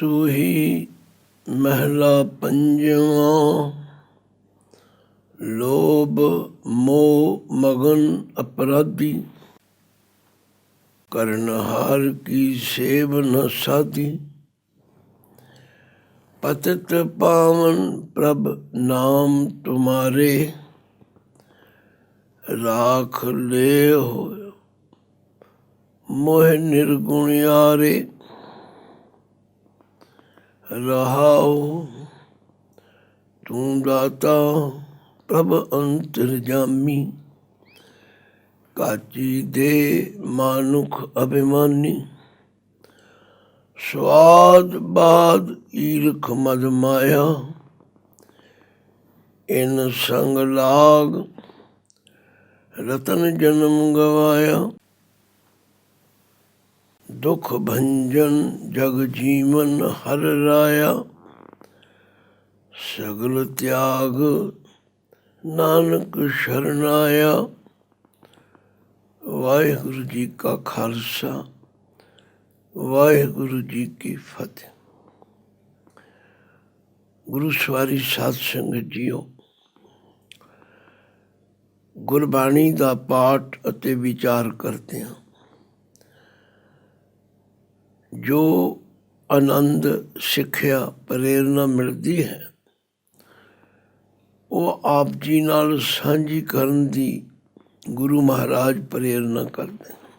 सूही महला पंजवां। लोभ मोह मगन अपराधी, करनहार की सेव न साधी। पतित पावन प्रभ नाम तुम्हारे, राख ले हो मोह निर्गुण यारे। रहाओ तू दाता प्रभ अंतर्जामी, काची दे मानुख अभिमानी। स्वाद बाद ईर्ख मद माया, इन संग लाग रतन जन्म गवाया। दुख भंजन जग जीवन हर राया, सगल त्याग नानक शरणाया। वाहिगुरु जी का खालसा, वाहिगुरु जी की फतेह। गुरु सवारी साध संगत ਜੀਓ, ਗੁਰਬਾਣੀ ਦਾ ਪਾਠ ਅਤੇ ਵਿਚਾਰ ਕਰਦੇ ਹਾਂ। ਜੋ ਆਨੰਦ ਸਿੱਖਿਆ ਪ੍ਰੇਰਨਾ ਮਿਲਦੀ ਹੈ, ਉਹ ਆਪ ਜੀ ਨਾਲ ਸਾਂਝੀ ਕਰਨ ਦੀ ਗੁਰੂ ਮਹਾਰਾਜ ਪ੍ਰੇਰਨਾ ਕਰਦੇ ਹਨ,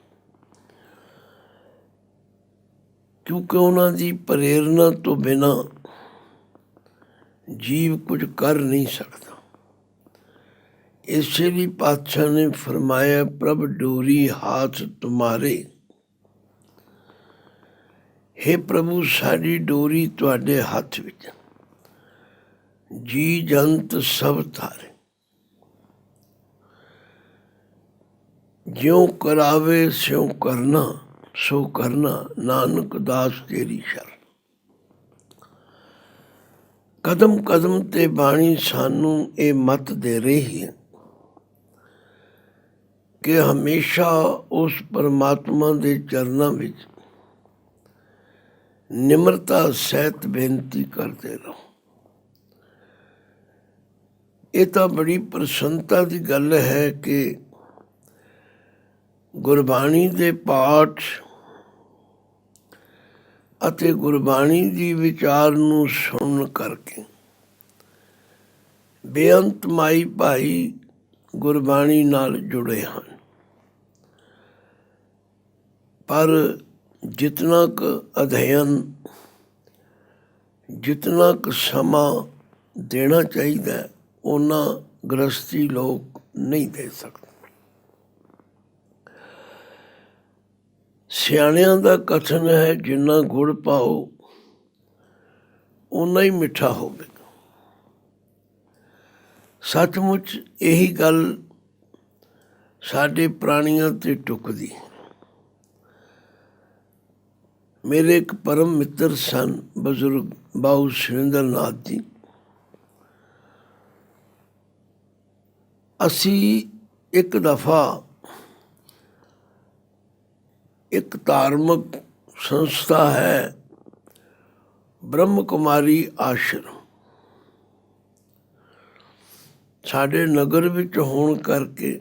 ਕਿਉਂਕਿ ਉਹਨਾਂ ਦੀ ਪ੍ਰੇਰਨਾ ਤੋਂ ਬਿਨਾਂ ਜੀਵ ਕੁਝ ਕਰ ਨਹੀਂ ਸਕਦਾ। ਇਸੇ ਲਈ ਪਾਤਸ਼ਾਹ ਨੇ ਫਰਮਾਇਆ, ਪ੍ਰਭ ਡੋਰੀ ਹਾਥ ਤੁਮਾਰੇ। ਹੇ ਪ੍ਰਭੂ, ਸਾਡੀ ਡੋਰੀ ਤੁਹਾਡੇ ਹੱਥ ਵਿੱਚ, ਜੀ ਜੰਤ ਸਭ ਤਾਰੇ। ਜਿਉਂ ਕਰਾਵੇ ਸਿਉਂ ਕਰਨਾ, ਸੋ ਕਰਨਾ, ਨਾਨਕ ਦਾਸ ਤੇਰੀ ਸ਼ਰਨ। ਕਦਮ ਕਦਮ ਤੇ ਬਾਣੀ ਸਾਨੂੰ ਇਹ ਮੱਤ ਦੇ ਰਹੀ ਹੈ ਕਿ ਹਮੇਸ਼ਾ ਉਸ ਪਰਮਾਤਮਾ ਦੇ ਚਰਨਾਂ ਵਿੱਚ ਨਿਮਰਤਾ ਸਹਿਤ ਬੇਨਤੀ ਕਰਦੇ ਰਹੋ। ਇਹ ਤਾਂ ਬੜੀ ਪ੍ਰਸੰਨਤਾ ਦੀ ਗੱਲ ਹੈ ਕਿ ਗੁਰਬਾਣੀ ਦੇ ਪਾਠ ਅਤੇ ਗੁਰਬਾਣੀ ਦੀ ਵਿਚਾਰ ਨੂੰ ਸੁਣਨ ਕਰਕੇ ਬੇਅੰਤ ਮਾਈ ਭਾਈ ਗੁਰਬਾਣੀ ਨਾਲ ਜੁੜੇ ਹਨ। ਪਰ ਜਿਤਨਾ ਕੁ ਅਧਿਐਨ, ਜਿਤਨਾ ਕੁ ਸਮਾਂ ਦੇਣਾ ਚਾਹੀਦਾ, ਉਹਨਾਂ ਗ੍ਰਸਤੀ ਲੋਕ ਨਹੀਂ ਦੇ ਸਕਦੇ। ਸਿਆਣਿਆਂ ਦਾ ਕਥਨ ਹੈ, ਜਿੰਨਾ ਗੁੜ ਪਾਓ ਓਨਾ ਹੀ ਮਿੱਠਾ ਹੋਵੇਗਾ। ਸੱਚਮੁੱਚ ਇਹੀ ਗੱਲ ਸਾਡੇ ਪ੍ਰਾਣੀਆਂ 'ਤੇ ਟੁੱਕਦੀ ਹੈ। ਮੇਰੇ ਇੱਕ ਪਰਮ ਮਿੱਤਰ ਸਨ, ਬਜ਼ੁਰਗ ਬਾਊ ਸੁਰਿੰਦਰ ਨਾਥ ਜੀ। ਅਸੀਂ ਇੱਕ ਦਫਾ ਇੱਕ ਧਾਰਮਿਕ ਸੰਸਥਾ ਹੈ, ਬ੍ਰਹਮ ਕੁਮਾਰੀ ਆਸ਼ਰਮ, ਸਾਡੇ ਨਗਰ ਵਿੱਚ ਹੋਣ ਕਰਕੇ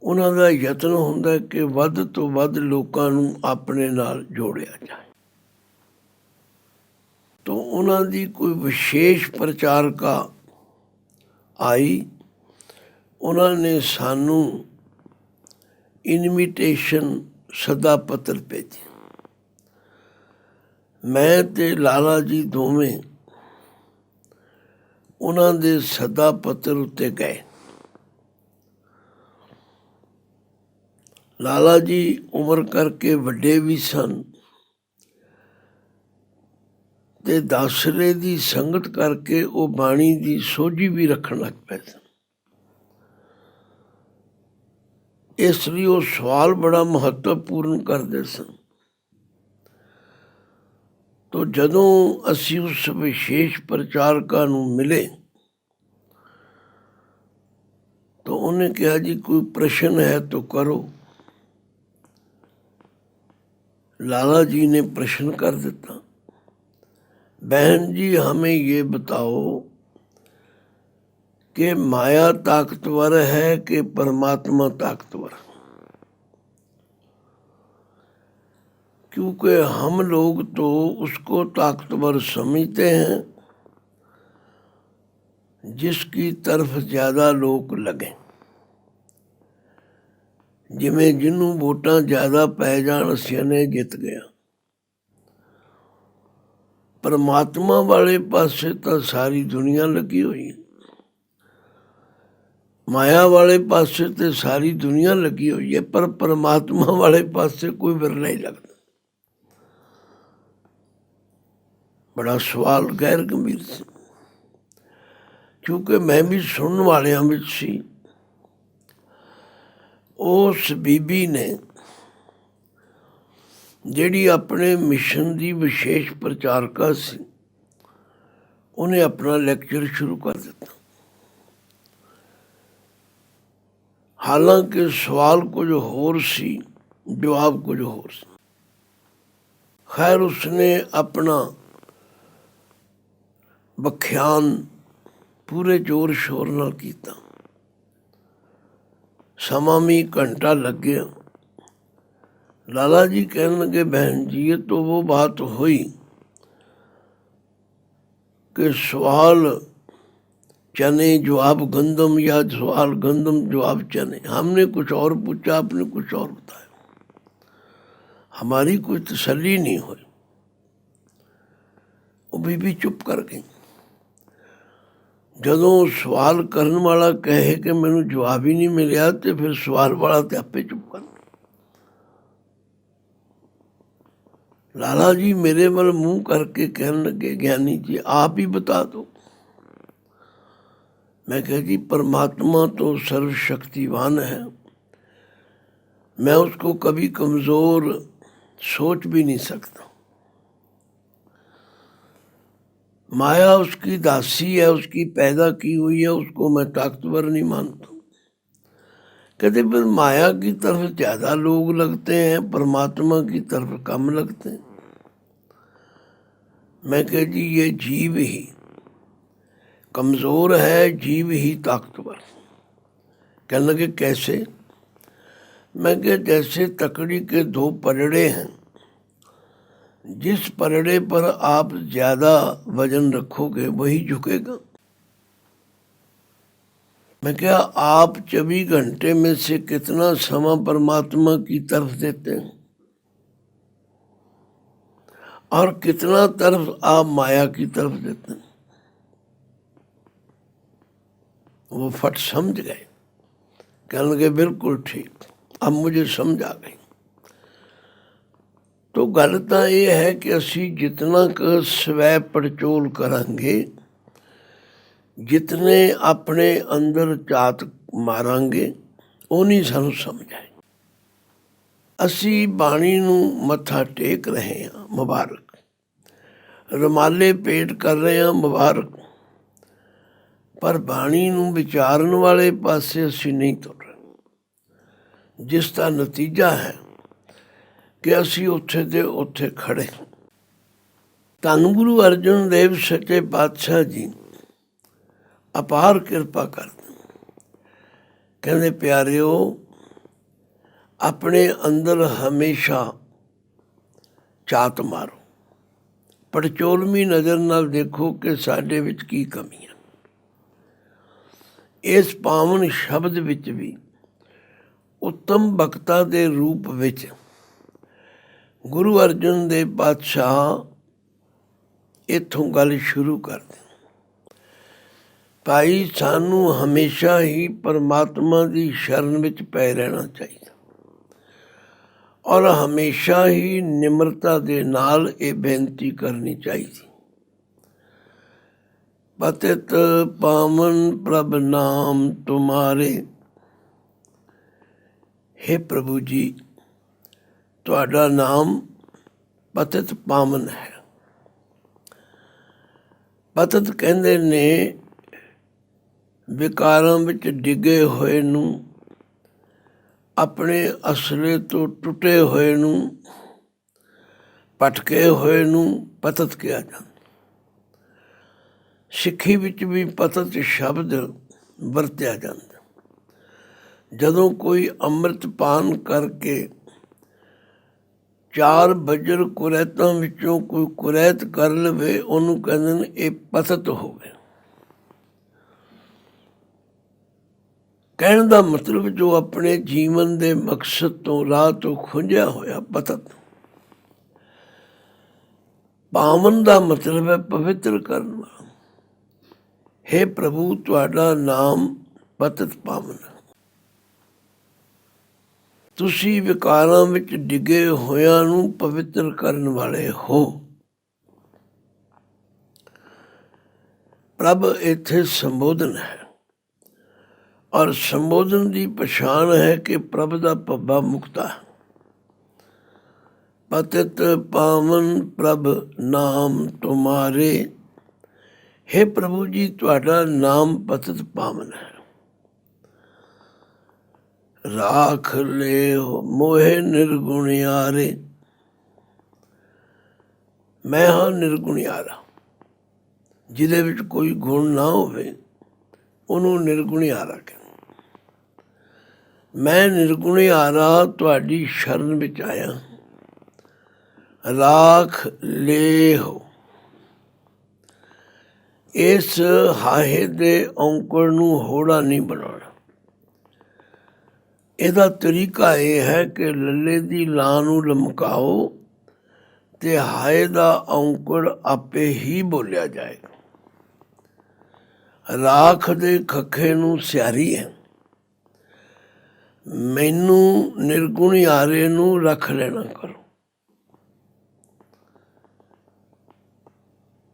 ਉਹਨਾਂ ਦਾ ਯਤਨ ਹੁੰਦਾ ਕਿ ਵੱਧ ਤੋਂ ਵੱਧ ਲੋਕਾਂ ਨੂੰ ਆਪਣੇ ਨਾਲ ਜੋੜਿਆ ਜਾਏ। ਤਾਂ ਉਹਨਾਂ ਦੀ ਕੋਈ ਵਿਸ਼ੇਸ਼ ਪ੍ਰਚਾਰਕਾ ਆਈ, ਉਹਨਾਂ ਨੇ ਸਾਨੂੰ ਇਨਵੀਟੇਸ਼ਨ ਸੱਦਾ ਪੱਤਰ ਭੇਜਿਆ। ਮੈਂ ਤੇ ਲਾਲਾ ਜੀ ਦੋਵੇਂ ਉਹਨਾਂ ਦੇ ਸੱਦਾ ਪੱਤਰ ਉੱਤੇ ਗਏ। ਲਾਲਾ ਜੀ ਉਮਰ ਕਰਕੇ ਵੱਡੇ ਵੀ ਸਨ ਤੇ ਦਾਸਰੇ ਦੀ ਸੰਗਤ ਕਰਕੇ ਉਹ ਬਾਣੀ ਦੀ ਸੋਝੀ ਵੀ ਰੱਖਣ ਲੱਗ ਪਏ ਸਨ। ਇਸ ਲਈ ਉਹ ਸਵਾਲ ਬੜਾ ਮਹੱਤਵਪੂਰਨ ਕਰਦੇ ਸਨ। ਤੋ ਜਦੋਂ ਅਸੀਂ ਉਸ ਵਿਸ਼ੇਸ਼ ਪ੍ਰਚਾਰਕਾਂ ਨੂੰ ਮਿਲੇ ਤਾਂ ਉਹਨੇ ਕਿਹਾ, ਜੀ ਕੋਈ ਪ੍ਰਸ਼ਨ ਹੈ ਤਾਂ ਕਰੋ। ਲਾਲਾ ਜੀ ਨੇ ਪ੍ਰਸ਼ਨ ਕਰ ਦਿੱਤਾ। बहन जी हमें ये बताओ कि माया ताकतवर है कि परमात्मा ताकतवर? क्योंकि हम लोग तो उसको ताकतवर समझते हैं जिसकी तरफ ज्यादा लोग लगे। जिमें जिन्हों वोटां ज्यादा पै जाण असीं ने जित गया। परमात्मा वाले पासे तो सारी दुनिया लगी हुई है, माया वाले पासे तो सारी दुनिया लगी हुई है, पर परमात्मा वाले पासे कोई विरला ही लगता। बड़ा सवाल गैर गंभीर सी, क्योंकि मैं भी सुनने वालियां विच सी। उस बीबी ने ਜਿਹੜੀ ਆਪਣੇ ਮਿਸ਼ਨ ਦੀ ਵਿਸ਼ੇਸ਼ ਪ੍ਰਚਾਰਕਾ ਸੀ, ਉਹਨੇ ਆਪਣਾ ਲੈਕਚਰ ਸ਼ੁਰੂ ਕਰ ਦਿੱਤਾ। ਹਾਲਾਂਕਿ ਸਵਾਲ ਕੁਝ ਹੋਰ ਸੀ, ਜਵਾਬ ਕੁਝ ਹੋਰ ਸੀ। ਖੈਰ ਉਸਨੇ ਆਪਣਾ ਵਿਖਿਆਨ ਪੂਰੇ ਜ਼ੋਰ ਸ਼ੋਰ ਨਾਲ ਕੀਤਾ। ਸਮਾਂ ਵੀ ਘੰਟਾ ਲੱਗਿਆ। लाला जी कहने लगे, बहन जी ये तो वो बात हुई कि सवाल चने जवाब गंदम या सवाल गंदम जवाब चने। हमने कुछ और पूछा, आपने कुछ और बताया, हमारी कोई तसल्ली नहीं हुई। वो बीबी चुप कर गई। जदों सवाल करने वाला कहे कि मैनू जवाब ही नहीं मिलिया, तो फिर सवाल वाला तो आपे चुप कर। लाला जी मेरे वाल मुंह करके कहने लगे, ज्ञानी जी आप ही बता दो। मैं कहा जी परमात्मा तो सर्वशक्तिवान है, मैं उसको कभी कमजोर सोच भी नहीं सकता। माया उसकी दासी है, उसकी पैदा की हुई है, उसको मैं ताकतवर नहीं मानता। कहते फिर माया की तरफ ज्यादा लोग लगते हैं, परमात्मा की तरफ कम लगते हैं। मैं कह जी ये जीव ही कमजोर है, जीव ही ताकतवर। कहने लगे कैसे? मैं कह जैसे तकड़ी के दो पलड़े हैं, जिस पलड़े पर आप ज्यादा वजन रखोगे वही झुकेगा। मैं क्या आप 24 घंटे में से कितना समय परमात्मा की तरफ देते हैं और कितना तरफ आप माया की तरफ देते हैं? वो फट समझ गए। कहने लगे बिल्कुल ठीक, अब मुझे समझ आ गई। तो गल तो ये है कि असी जितना क स्वै पड़चोल करांगे, जितने अपने अंदर ਝਾਤ ਮਾਰਾਂਗੇ ਉਨੀ ਸਾਨੂੰ ਸਮਝ ਆਏ। ਅਸੀਂ ਬਾਣੀ ਨੂੰ ਮੱਥਾ ਟੇਕ ਰਹੇ ਹਾਂ, ਮੁਬਾਰਕ। ਰੁਮਾਲੇ ਭੇਟ ਕਰ ਰਹੇ ਹਾਂ, ਮੁਬਾਰਕ। ਪਰ ਬਾਣੀ ਨੂੰ ਵਿਚਾਰਨ ਵਾਲੇ ਪਾਸੇ ਅਸੀਂ ਨਹੀਂ ਤੁਰ ਰਹੇ, ਜਿਸ ਦਾ ਨਤੀਜਾ ਹੈ ਕਿ ਅਸੀਂ ਉੱਥੇ ਦੇ ਉੱਥੇ ਖੜੇ। ਧੰਨ ਗੁਰੂ ਅਰਜਨ ਦੇਵ ਸੱਚੇ ਪਾਤਸ਼ਾਹ ਜੀ ਅਪਾਰ ਕਿਰਪਾ ਕਰਦੇ। ਕਹਿੰਦੇ ਪਿਆਰਿਓ, ਆਪਣੇ ਅੰਦਰ ਹਮੇਸ਼ਾ ਝਾਤ ਮਾਰੋ, ਪੜਚੋਲਵੀਂ ਨਜ਼ਰ ਨਾਲ ਦੇਖੋ ਕਿ ਸਾਡੇ ਵਿੱਚ ਕੀ ਕਮੀ ਹੈ। ਇਸ ਪਾਵਨ ਸ਼ਬਦ ਵਿੱਚ ਵੀ ਉੱਤਮ ਬਖਤਾ ਦੇ ਰੂਪ ਵਿੱਚ ਗੁਰੂ ਅਰਜਨ ਦੇਵ ਪਾਤਸ਼ਾਹ ਇੱਥੋਂ ਗੱਲ ਸ਼ੁਰੂ ਕਰਦੇ। ਭਾਈ ਸਾਨੂੰ ਹਮੇਸ਼ਾ ਹੀ ਪਰਮਾਤਮਾ ਦੀ ਸ਼ਰਨ ਵਿੱਚ ਪੈ ਰਹਿਣਾ ਚਾਹੀਦਾ ਔਰ ਹਮੇਸ਼ਾ ਹੀ ਨਿਮਰਤਾ ਦੇ ਨਾਲ ਇਹ ਬੇਨਤੀ ਕਰਨੀ ਚਾਹੀਦੀ। ਪਤਿਤ ਪਾਵਨ ਪ੍ਰਭ ਨਾਮ ਤੁਮਾਰੇ। हे ਪ੍ਰਭੂ ਜੀ, ਤੁਹਾਡਾ ਨਾਮ ਪਤਿਤ ਪਾਵਨ ਹੈ। ਪਤਿਤ ਕਹਿੰਦੇ ਨੇ ਵਿਕਾਰਾਂ ਵਿੱਚ ਡਿੱਗੇ ਹੋਏ ਨੂੰ, ਆਪਣੇ ਅਸਲੇ ਤੋਂ ਟੁੱਟੇ ਹੋਏ ਨੂੰ, ਭਟਕੇ ਹੋਏ ਨੂੰ ਪਤਿਤ ਕਿਹਾ ਜਾਂਦਾ। ਸਿੱਖੀ ਵਿੱਚ ਵੀ ਪਤਤ ਸ਼ਬਦ ਵਰਤਿਆ ਜਾਂਦਾ। ਜਦੋਂ ਕੋਈ ਅੰਮ੍ਰਿਤ ਪਾਨ ਕਰਕੇ 4 ਬੱਜਰ ਕੁਰੈਤਾਂ ਵਿੱਚੋਂ ਕੋਈ ਕੁਰੈਤ ਕਰ ਲਵੇ, ਉਹਨੂੰ ਕਹਿੰਦੇ ਨੇ ਇਹ ਪਤਤ ਹੋ ਗਿਆ। ਕਹਿਣ ਦਾ ਮਤਲਬ ਜੋ ਆਪਣੇ ਜੀਵਨ ਦੇ ਮਕਸਦ ਤੋਂ, ਰਾਹ ਤੋਂ ਖੁੰਝਿਆ ਹੋਇਆ ਪਤਤ। ਪਾਵਨ ਦਾ ਮਤਲਬ ਹੈ ਪਵਿੱਤਰ ਕਰਨ ਵਾਲਾ। ਹੇ ਪ੍ਰਭੂ, ਤੁਹਾਡਾ ਨਾਮ ਪਤਤ ਪਾਵਨ ਹੈ। ਤੁਸੀਂ ਵਿਕਾਰਾਂ ਵਿੱਚ ਡਿੱਗੇ ਹੋਇਆਂ ਨੂੰ ਪਵਿੱਤਰ ਕਰਨ ਵਾਲੇ ਹੋ। ਪ੍ਰਭ ਇੱਥੇ ਸੰਬੋਧਨ ਹੈ, ਔਰ ਸੰਬੋਧਨ ਦੀ ਪਛਾਣ ਹੈ ਕਿ ਪ੍ਰਭ ਦਾ ਪੱਬਾ ਮੁਕਤਾ ਹੈ। ਪਤਿਤ ਪਾਵਨ ਪ੍ਰਭ ਨਾਮ ਤੁਮਾਰੇ। ਹੇ ਪ੍ਰਭੂ ਜੀ, ਤੁਹਾਡਾ ਨਾਮ ਪਤਿਤ ਪਾਵਨ ਹੈ। ਰਾਖ ਲੈ ਮੋਹਿ ਨਿਰਗੁਣਿਆਰੇ। ਮੈਂ ਹਾਂ ਨਿਰਗੁਣਿਆਰਾ। ਜਿਹਦੇ ਵਿੱਚ ਕੋਈ ਗੁਣ ਨਾ ਹੋਵੇ ਉਹਨੂੰ ਨਿਰਗੁਣਿਆਰਾ ਕਹਿੰਦੇ। ਮੈਂ ਨਿਰਗੁਣਿਆਰਾ ਤੁਹਾਡੀ ਸ਼ਰਨ ਵਿੱਚ ਆਇਆ। ਰਾਖ ਲੇਹੁ। ਇਸ ਹਾਹੇ ਦੇ ਔਂਕੜ ਨੂੰ ਹੋੜਾ ਨਹੀਂ ਬਣਾਉਣਾ। ਇਹਦਾ ਤਰੀਕਾ ਇਹ ਹੈ ਕਿ ਲੱਲੇ ਦੀ ਲਾਂ ਨੂੰ ਲਮਕਾਓ ਤੇ ਹਾਏ ਦਾ ਔਂਕੜ ਆਪੇ ਹੀ ਬੋਲਿਆ ਜਾਏਗਾ। ਰਾਖ ਦੇ ਖੱਖੇ ਨੂੰ ਸਿਆਰੀ ਹੈ। ਮੈਨੂੰ ਨਿਰਗੁਣਿਆਰੇ ਨੂੰ ਰੱਖ ਲੈਣਾ ਕਰੋ।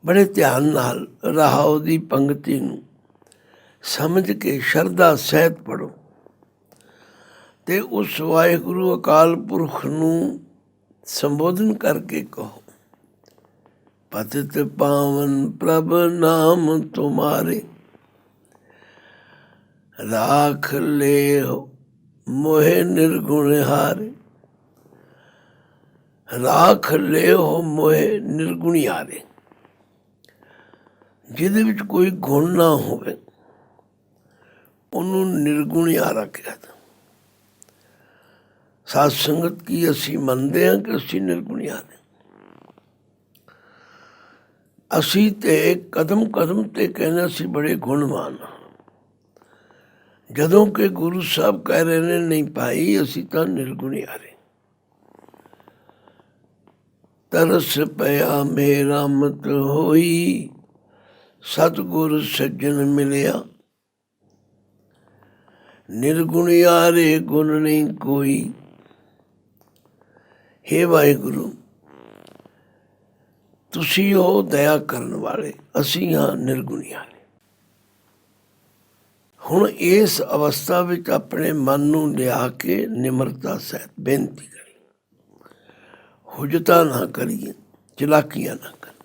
ਬੜੇ ਧਿਆਨ ਨਾਲ ਰਹਾਉ ਦੀ ਪੰਗਤੀ ਨੂੰ ਸਮਝ ਕੇ ਸ਼ਰਧਾ ਸਹਿਤ ਪੜੋ ਤੇ ਉਸ ਵਾਹਿਗੁਰੂ ਅਕਾਲ ਪੁਰਖ ਨੂੰ ਸੰਬੋਧਨ ਕਰਕੇ ਕਹੋ, ਪਤਿਤ ਪਾਵਨ ਪ੍ਰਭ ਨਾਮ ਤੁਮਾਰੇ। ਰਾਖ ਲੇਹੁ ਮੋਹਿ ਨਿਰਗੁਣਿਆਰੇ। ਰਾਖ ਲੇਹੁ ਮੋਹਿ ਨਿਰਗੁਣਿਆਰੇ। ਜਿਹਦੇ ਵਿੱਚ ਕੋਈ ਗੁਣ ਨਾ ਹੋਵੇ ਉਹਨੂੰ ਨਿਰਗੁਣਿਆਰਾ ਕਹਿੰਦਾ। ਸਾਧ ਸੰਗਤ ਕੀ ਅਸੀਂ ਮੰਨਦੇ ਹਾਂ ਕਿ ਅਸੀਂ ਨਿਰਗੁਣਿਆਰੇ। ਅਸੀਂ ਤੇ ਕਦਮ ਕਦਮ ਤੇ ਕਹਿੰਦੇ ਅਸੀਂ ਬੜੇ ਗੁਣਵਾਨ ਹਾਂ, ਜਦੋਂ ਕਿ ਗੁਰੂ ਸਾਹਿਬ ਕਹਿ ਰਹੇ ਨੇ ਨਹੀਂ ਭਾਈ, ਅਸੀਂ ਤਾਂ ਨਿਰਗੁਣਿਆਰੇ। ਤਰਸ ਪਿਆ ਮੇਰਾ ਮਤ ਹੋਈ, ਸਤਿਗੁਰ ਸੱਜਣ ਮਿਲਿਆ। ਨਿਰਗੁਣਿਆਰੇ ਗੁਣ ਨਹੀਂ ਕੋਈ। ਹੇ ਵਾਹਿਗੁਰੂ, ਤੁਸੀਂ ਹੋ ਦਇਆ ਕਰਨ ਵਾਲੇ, ਅਸੀਂ ਹਾਂ ਨਿਰਗੁਣਿਆਰੇ। ਹੁਣ ਇਸ ਅਵਸਥਾ ਵਿੱਚ ਆਪਣੇ ਮਨ ਨੂੰ ਲਿਆ ਕੇ ਨਿਮਰਤਾ ਸਹਿਤ ਬੇਨਤੀ ਕਰੀ। ਹੁਜਤਾਂ ਨਾ ਕਰੀਏ, ਚਲਾਕੀਆਂ ਨਾ ਕਰੀਏ।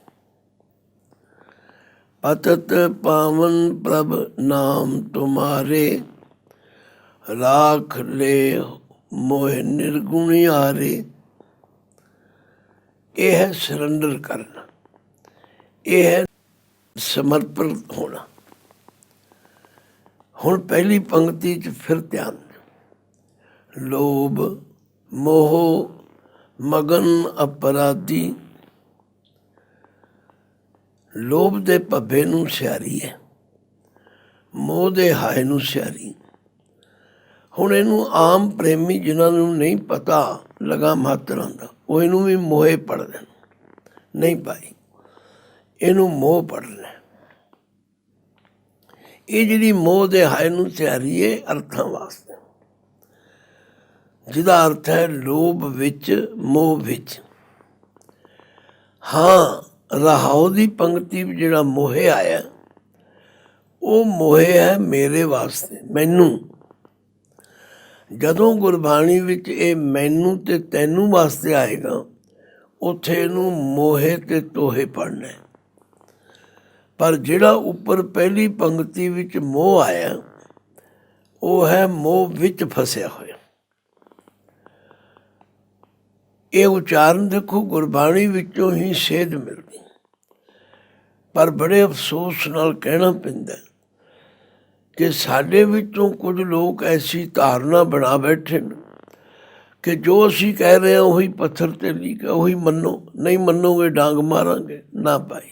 ਪਤਿਤ ਪਾਵਨ ਪ੍ਰਭ ਨਾਮ ਤੁਮਾਰੇ। ਰਾਖ ਲੇਹੁ ਮੋਹਿ ਨਿਰਗੁਣਿਆਰੇ। ਇਹ ਹੈ ਸਰੈਂਡਰ ਕਰਨਾ, ਇਹ ਹੈ ਸਮਰਪਣ ਹੋਣਾ। ਹੁਣ ਪਹਿਲੀ ਪੰਕਤੀ 'ਚ ਫਿਰ ਧਿਆਨ ਦਿਓ। ਲੋਭ ਮੋਹ ਮਗਨ ਅਪਰਾਧੀ। ਲੋਭ ਦੇ ਭੱਬੇ ਨੂੰ ਸਿਆਰੀ ਹੈ, ਮੋਹ ਦੇ ਹਾਏ ਨੂੰ ਸਿਆਰੀ। ਹੁਣ ਇਹਨੂੰ ਆਮ ਪ੍ਰੇਮੀ ਜਿਨ੍ਹਾਂ ਨੂੰ ਨਹੀਂ ਪਤਾ ਲਗਾ ਮਾਤਰਾਂ ਦਾ, ਉਹ ਇਹਨੂੰ ਵੀ ਮੋਹੇ ਪੜ੍ਹਦੇ ਨੇ। ਨਹੀਂ ਭਾਈ, ਇਹਨੂੰ ਮੋਹ ਪੜ੍ਹਨਾ। ਇਹ ਜਿਹੜੀ ਮੋਹ ਦੇ ਹਾਏ ਨੂੰ ਸਿਆਰੀ ਹੈ ਅਰਥਾਂ ਵਾਸਤੇ, ਜਿਹਦਾ ਅਰਥ ਹੈ ਲੋਭ ਵਿੱਚ, ਮੋਹ ਵਿੱਚ। ਹਾਂ, ਰਹਾਉ ਦੀ ਪੰਕਤੀ ਵਿੱਚ ਜਿਹੜਾ ਮੋਹੇ ਆਇਆ, ਉਹ ਮੋਹੇ ਹੈ ਮੇਰੇ ਵਾਸਤੇ, ਮੈਨੂੰ। ਜਦੋਂ ਗੁਰਬਾਣੀ ਵਿੱਚ ਇਹ ਮੈਨੂੰ ਤੇ ਤੈਨੂੰ ਵਾਸਤੇ ਆਏਗਾ, ਉੱਥੇ ਇਹਨੂੰ ਮੋਹੇ ਤੇ ਤੋਹੇ ਪੜ੍ਹਨਾ। ਪਰ ਜਿਹੜਾ ਉੱਪਰ ਪਹਿਲੀ ਪੰਕਤੀ ਵਿੱਚ ਮੋਹ ਆਇਆ, ਉਹ ਹੈ ਮੋਹ ਵਿੱਚ ਫਸਿਆ ਹੋਇਆ। ਇਹ ਉਚਾਰਨ ਦੇਖੋ, ਗੁਰਬਾਣੀ ਵਿੱਚੋਂ ਹੀ ਸੇਧ ਮਿਲਦੀ। ਪਰ ਬੜੇ ਅਫਸੋਸ ਨਾਲ ਕਹਿਣਾ ਪੈਂਦਾ ਕਿ ਸਾਡੇ ਵਿੱਚੋਂ ਕੁਝ ਲੋਕ ਐਸੀ ਧਾਰਨਾ ਬਣਾ ਬੈਠੇ ਨੇ ਕਿ ਜੋ ਅਸੀਂ ਕਹਿ ਰਹੇ ਹਾਂ ਉਹੀ ਪੱਥਰ 'ਤੇ ਲਿਖਿਆ, ਉਹੀ ਮੰਨੋ, ਨਹੀਂ ਮੰਨੋਗੇ ਡਾਂਗ ਮਾਰਾਂਗੇ। ਨਾ ਭਾਈ,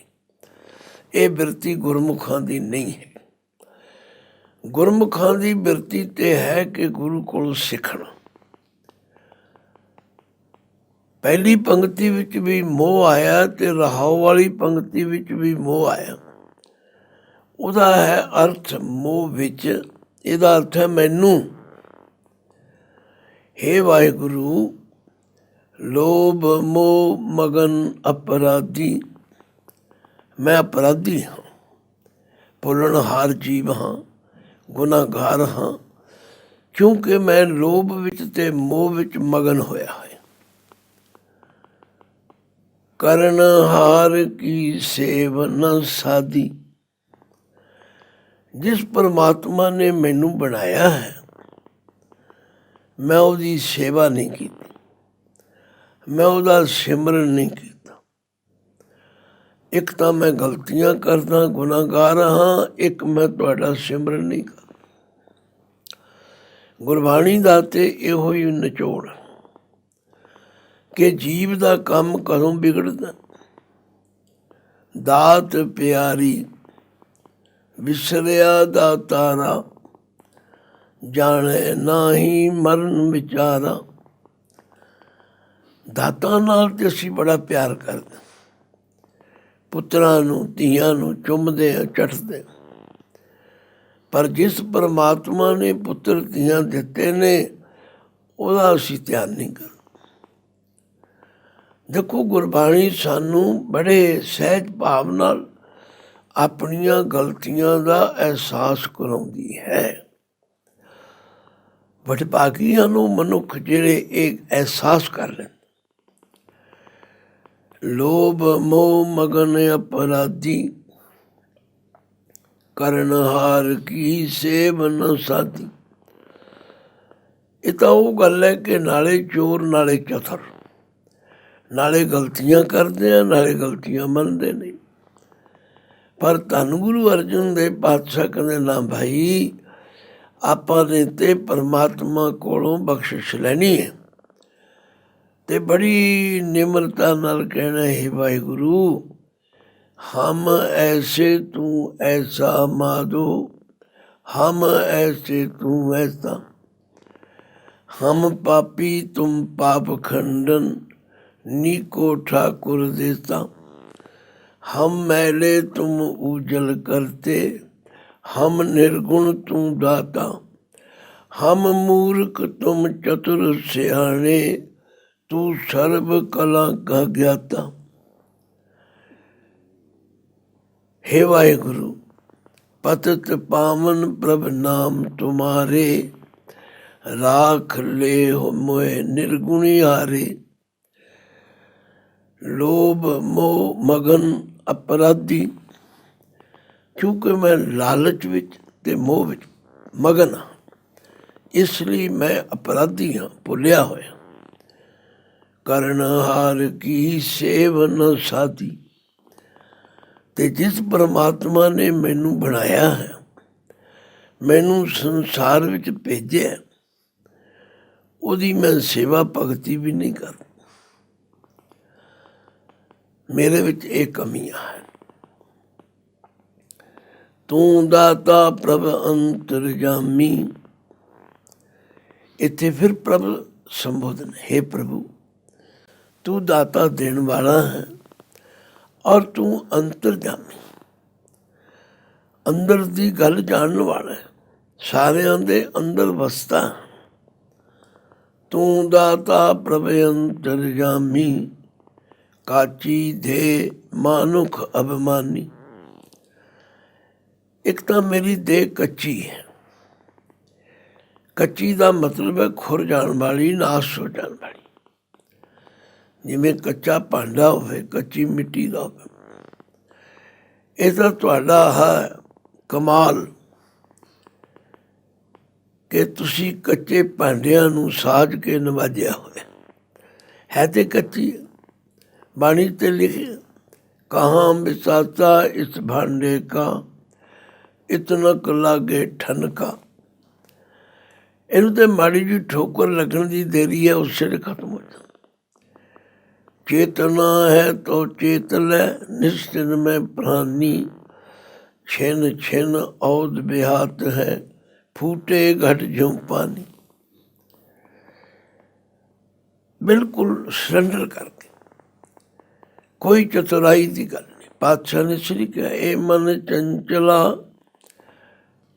ਇਹ ਬਿਰਤੀ ਗੁਰਮੁਖਾਂ ਦੀ ਨਹੀਂ ਹੈ। ਗੁਰਮੁਖਾਂ ਦੀ ਬਿਰਤੀ ਤੇ ਹੈ ਕਿ ਗੁਰੂ ਕੋਲੋਂ ਸਿੱਖਣਾ। ਪਹਿਲੀ ਪੰਕਤੀ ਵਿੱਚ ਵੀ ਮੋਹ ਆਇਆ ਤੇ ਰਹਾਉ ਵਾਲੀ ਪੰਕਤੀ ਵਿੱਚ ਵੀ ਮੋਹ ਆਇਆ। ਉਹਦਾ ਹੈ ਅਰਥ ਮੋਹ ਵਿੱਚ, ਇਹਦਾ ਅਰਥ ਹੈ ਮੈਨੂੰ। ਹੇ ਵਾਹਿਗੁਰੂ, ਲੋਭ ਮੋਹ ਮਗਨ ਅਪਰਾਧੀ, ਮੈਂ ਅਪਰਾਧੀ ਹਾਂ, ਭੁੱਲਣਹਾਰ ਜੀਵ ਹਾਂ, ਗੁਨਾਹਗਾਰ ਹਾਂ, ਕਿਉਂਕਿ ਮੈਂ ਲੋਭ ਵਿੱਚ ਤੇ ਮੋਹ ਵਿੱਚ ਮਗਨ ਹੋਇਆ ਹੈ। ਕਰਨਹਾਰ ਕੀ ਸੇਵ ਨ ਸਾਧੀ, ਜਿਸ ਪਰਮਾਤਮਾ ਨੇ ਮੈਨੂੰ ਬਣਾਇਆ ਹੈ ਮੈਂ ਉਹਦੀ ਸੇਵਾ ਨਹੀਂ ਕੀਤੀ, ਮੈਂ ਉਹਦਾ ਸਿਮਰਨ ਨਹੀਂ ਕੀਤਾ। ਇੱਕ ਤਾਂ ਮੈਂ ਗਲਤੀਆਂ ਕਰਦਾ, ਗੁਨਾਹਗਾਰ ਹਾਂ, ਇੱਕ ਮੈਂ ਤੁਹਾਡਾ ਸਿਮਰਨ ਨਹੀਂ ਕਰਦਾ। ਗੁਰਬਾਣੀ ਦਾ ਤੇ ਇਹੋ ਹੀ ਨਿਚੋੜ ਕਿ ਜੀਵ ਦਾ ਕੰਮ ਕਦੋਂ ਵਿਗੜਦਾ। ਦਾਤ ਪਿਆਰੀ ਵਿਸਰਿਆ ਦਾਤਾਰਾ, ਜਾਣੇ ਨਾਹੀਂ ਮਰਨ ਵਿਚਾਰਾ। ਦਾਤਾਂ ਨਾਲ ਤੇ ਅਸੀਂ ਬੜਾ ਪਿਆਰ ਕਰਦੇ, ਪੁੱਤਰਾਂ ਨੂੰ ਧੀਆਂ ਨੂੰ ਚੁੰਮਦੇ ਹਾਂ, ਚੱਟਦੇ। ਪਰ ਜਿਸ ਪਰਮਾਤਮਾ ਨੇ ਪੁੱਤਰ ਧੀਆਂ ਦਿੱਤੇ ਨੇ ਉਹਦਾ ਅਸੀਂ ਧਿਆਨ ਨਹੀਂ ਕਰਦੇ। ਦੇਖੋ, ਗੁਰਬਾਣੀ ਸਾਨੂੰ ਬੜੇ ਸਹਿਜ ਭਾਵ ਨਾਲ ਆਪਣੀਆਂ ਗਲਤੀਆਂ ਦਾ ਅਹਿਸਾਸ ਕਰਾਉਂਦੀ ਹੈ। ਵਡਭਾਗੀਆਂ ਨੂੰ ਮਨੁੱਖ ਜਿਹੜੇ ਇਹ ਅਹਿਸਾਸ ਕਰ ਲੈਂਦੇ। ਲੋਭ ਮੋਹ ਮਗਨ ਅਪਰਾਧੀ, ਕਰਨਹਾਰ ਕੀ ਸੇਵ ਨ ਸਾਧੀ। ਇਹ ਤਾਂ ਉਹ ਗੱਲ ਹੈ ਕਿ ਨਾਲੇ ਚੋਰ ਨਾਲੇ ਚਤਰ, ਨਾਲੇ ਗਲਤੀਆਂ ਕਰਦੇ ਆ ਨਾਲੇ ਗਲਤੀਆਂ ਮੰਨਦੇ ਨਹੀਂ। ਪਰ ਧੰਨ ਗੁਰੂ ਅਰਜਨ ਦੇਵ ਪਾਤਸ਼ਾਹ ਕਹਿੰਦੇ ਨਾ ਭਾਈ, ਆਪਾਂ ਨੇ ਤੇ ਪਰਮਾਤਮਾ ਕੋਲੋਂ ਬਖਸ਼ਿਸ਼ ਲੈਣੀ ਹੈ। ਤੇ ਬੜੀ ਨਿਮਰਤਾ ਨਾਲ ਕਹਿਣਾ, ਹੈ ਵਾਹਿਗੁਰੂ, ਹਮ ਐਸੇ ਤੂੰ ਐਸਾ ਮਾਧੋ, ਹਮ ਐਸੇ ਤੂੰ ਐਸਾ, ਹਮ ਪਾਪੀ ਤੁਮ ਪਾਪ ਖੰਡਨ, नीको ठाकुर देता। हम मैले तुम उजल करते, हम निर्गुण तू दाता। हम मूर्ख तुम चतुर सियाणे, तू सर्व कला का ज्ञाता। हे वाहिगुरु, पतित पावन प्रभ नाम तुम्हारे, राख ले हो मोए निर्गुणी हारे। ਲੋਭ ਮੋਹ ਮਗਨ ਅਪਰਾਧੀ, ਕਿਉਂਕਿ ਮੈਂ ਲਾਲਚ ਵਿੱਚ ਤੇ ਮੋਹ ਵਿੱਚ ਮਗਨ ਹਾਂ, ਇਸ ਲਈ ਮੈਂ ਅਪਰਾਧੀ ਹਾਂ, ਭੁੱਲਿਆ ਹੋਇਆ। ਕਰਨਹਾਰ ਕੀ ਸੇਵ ਨ ਸਾਧੀ, ਤੇ ਜਿਸ ਪਰਮਾਤਮਾ ਨੇ ਮੈਨੂੰ ਬਣਾਇਆ ਹੈ, ਮੈਨੂੰ ਸੰਸਾਰ ਵਿੱਚ ਭੇਜਿਆ, ਉਹਦੀ ਮੈਂ ਸੇਵਾ ਭਗਤੀ ਵੀ ਨਹੀਂ ਕਰਦਾ। ਮੇਰੇ ਵਿੱਚ ਇਹ ਕਮੀਆਂ ਹਨ। ਤੂੰ ਦਾਤਾ ਪ੍ਰਭ ਅੰਤਰਜਾਮੀ, ਇੱਥੇ ਫਿਰ ਪ੍ਰਭ ਸੰਬੋਧਨ, ਹੈ ਪ੍ਰਭੂ ਤੂੰ ਦਾਤਾ ਦੇਣ ਵਾਲਾ ਹੈ ਔਰ ਤੂੰ ਅੰਤਰਜਾਮੀ, ਅੰਦਰ ਦੀ ਗੱਲ ਜਾਣਨ ਵਾਲਾ ਹੈ, ਸਾਰਿਆਂ ਦੇ ਅੰਦਰ ਵਸਦਾ। ਤੂੰ ਦਾਤਾ ਪ੍ਰਭ ਅੰਤਰਜਾਮੀ, ਕਾਚੀ ਦੇ ਮਾਨੁਖ ਅਭਿਮਾਨੀ। ਇੱਕ ਤਾਂ ਮੇਰੀ ਦੇਹ ਕੱਚੀ ਹੈ। ਕੱਚੀ ਦਾ ਮਤਲਬ ਹੈ ਖੁਰ ਜਾਣ ਵਾਲੀ, ਨਾਸ਼ ਹੋ ਜਾਣ ਵਾਲੀ। ਜਿਵੇਂ ਕੱਚਾ ਭਾਂਡਾ ਹੋਵੇ, ਕੱਚੀ ਮਿੱਟੀ ਦਾ ਹੋਵੇ। ਇਹ ਤਾਂ ਤੁਹਾਡਾ ਹੈ ਕਮਾਲ ਕਿ ਤੁਸੀਂ ਕੱਚੇ ਭਾਂਡਿਆਂ ਨੂੰ ਸਾਜ ਕੇ ਨਵਾਜਿਆ ਹੋਇਆ ਹੈ ਤੇ ਕੱਚੀ। ਬਾਣੀ ਤੇ ਲਿਖਿਆ कहाँ बिसाता इस भांडे का, इतना क लागे ठनका। ਇਹਨੂੰ ਤੇ ਮਾੜੀ ਜੀ ਠੋਕਰ ਲੱਗਣ ਦੀ ਦੇਰੀ ਹੈ, ਉਸੇ ਵੇਲੇ ਖਤਮ ਹੋ ਜਾਂਦਾ। चेतना है तो चेत ले, निश्चिन में प्राणी, छिन छिन औद बेहात है, फूटे घट ज्यों पानी। बिल्कुल सरेंडर करके, कोई चतुराई की गल नहीं। पातशाह ने श्री कहा, ए मन चंचला,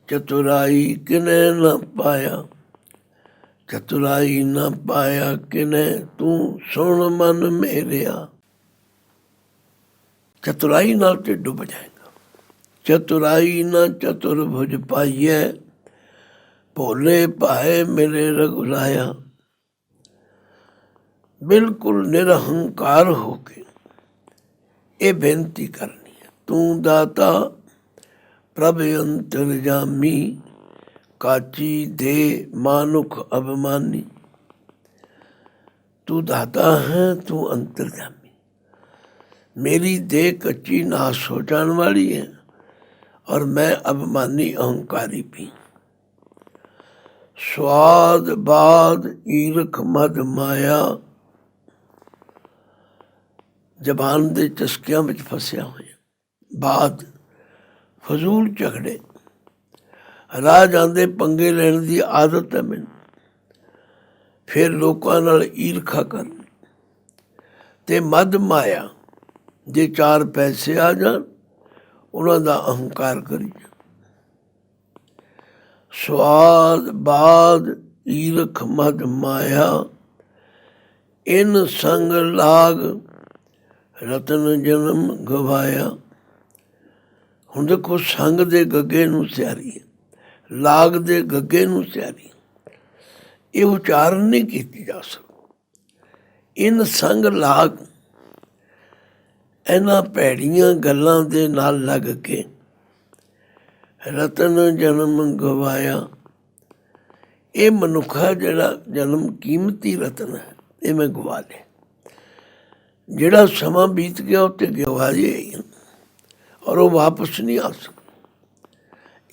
चतुराई किने न पाया, चतुराई न पाया किने, तू सुन मन मेरिया। चतुराई नाल ते डुब जाएगा। चतुराई न चतुर्भुज पाइए, भोले पाए मेरे रघुराया। बिल्कुल निरहंकार होके ये बेनती करनी है, तू दाता प्रभ अंतरजामी, काची दे मानुख अभिमानी। तू दाता है, तू अंतर्जामी। मेरी देह कच्ची नाश हो जाने वाली है और मैं अभिमानी अहंकारी भी। स्वाद बाद ईरख मद माया, जबान दे चस्कियां विच फसिया होया। बाद फजूल झगड़े, राह जांदे पंगे लेने की आदत है मैनूं। फिर लोकां नाल ईरखा करन ते मद माया, जे चार पैसे आ जान उन्हां दा अहंकार करी जा। स्वाद बाद ईरख मद माया, इन संग लाग रतन जन्म गवाया। हुण देखो, संग दे गगे नूं सियारी है, लाग दे गगे नूं सियारी, ये उच्चारण नहीं की जा सकती। इन संग लाग, इन्हां भैड़ियां गल्लां दे नाल लग के रतन जन्म गवाया। ये मनुखा जिहड़ा जन्म कीमती रतन है, ये मैं गवा लिया। जिहड़ा समा बीत गया उत्ते गवाए ही और वो वापस नहीं आ सकता।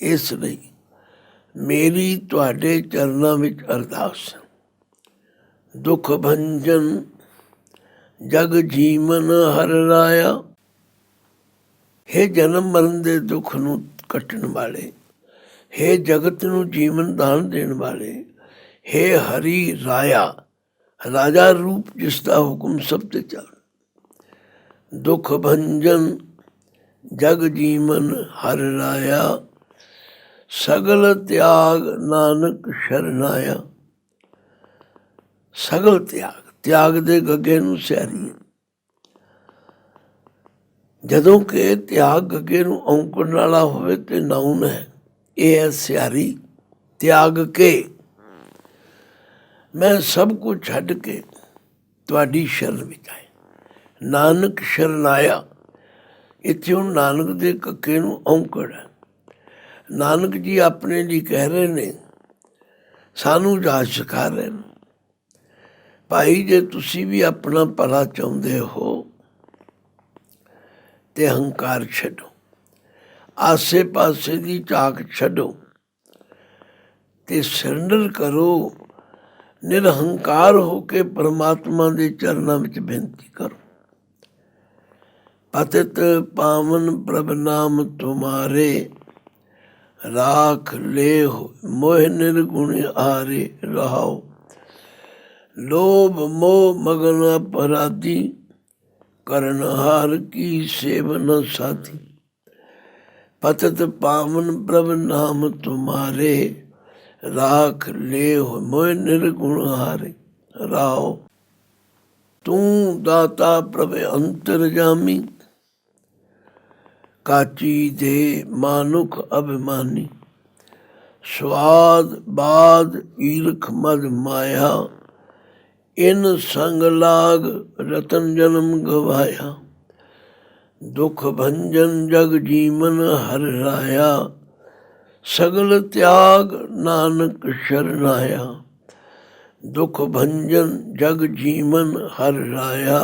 इसलिए मेरी तुहाडे चरनां विच अरदास, दुख भंजन जग जीवन हर राया। हे जन्म मरण दे दुख नूं कट्टण वाले, हे जगत नूं जीवन दान देण वाले, हे हरि राया, राजा रूप जिसका हुक्म सब ते चल। दुख भंजन जग जीवन हर राया, सगल त्याग नानक शरनाया। सगल त्याग, त्याग दे गगे नूं सियारी। जदों कि त्याग गगे नूं औंकण वाला होवे ते नाउन है, ये है सियारी। त्याग के मैं सब कुछ छड्ड के तुहाडी शरण विच आए। नानक शरनाया, इत्थे हुण नानक दे कक्के नूं औंकड़ है। नानक जी अपने लिए कह रहे ने, सानू जाच सिखा रहे हैं, भाई जे तुसी भी अपना भला चाहुंदे हो ते हंकार छड्डो, आसे पासे की झाक छड्डो ते सरेंडर करो। निरहंकार होके परमात्मा के चरनां विच बेनती करो। पतित पावन प्रभ नाम तुम्हारे, राख ले मोह निर्गुण हारे रहाओ। लोभ मोह मगन अपराधी, करनहार की सेवन साथी। पतित पावन प्रभ नाम तुम्हारे, राख ले मोह निर्गुण हारे रहाओ। तू दाता प्रभ अंतरजामी, काची दे मानुख अभिमानी। स्वाद बाद ईरख मद माया, इन संग लाग रतन जन्म गवाया। दुख भंजन जग जीवन हर राया, सगल त्याग नानक शरनाया। दुख भंजन जग जीवन हर राया,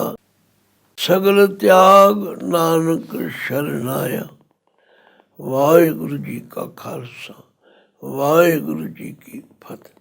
ਸਗਲ ਤਿਆਗ ਨਾਨਕ ਸ਼ਰਨ ਆਇਆ। ਵਾਹਿਗੁਰੂ ਜੀ ਕਾ ਖਾਲਸਾ, ਵਾਹਿਗੁਰੂ ਜੀ ਕੀ ਫਤਿਹ।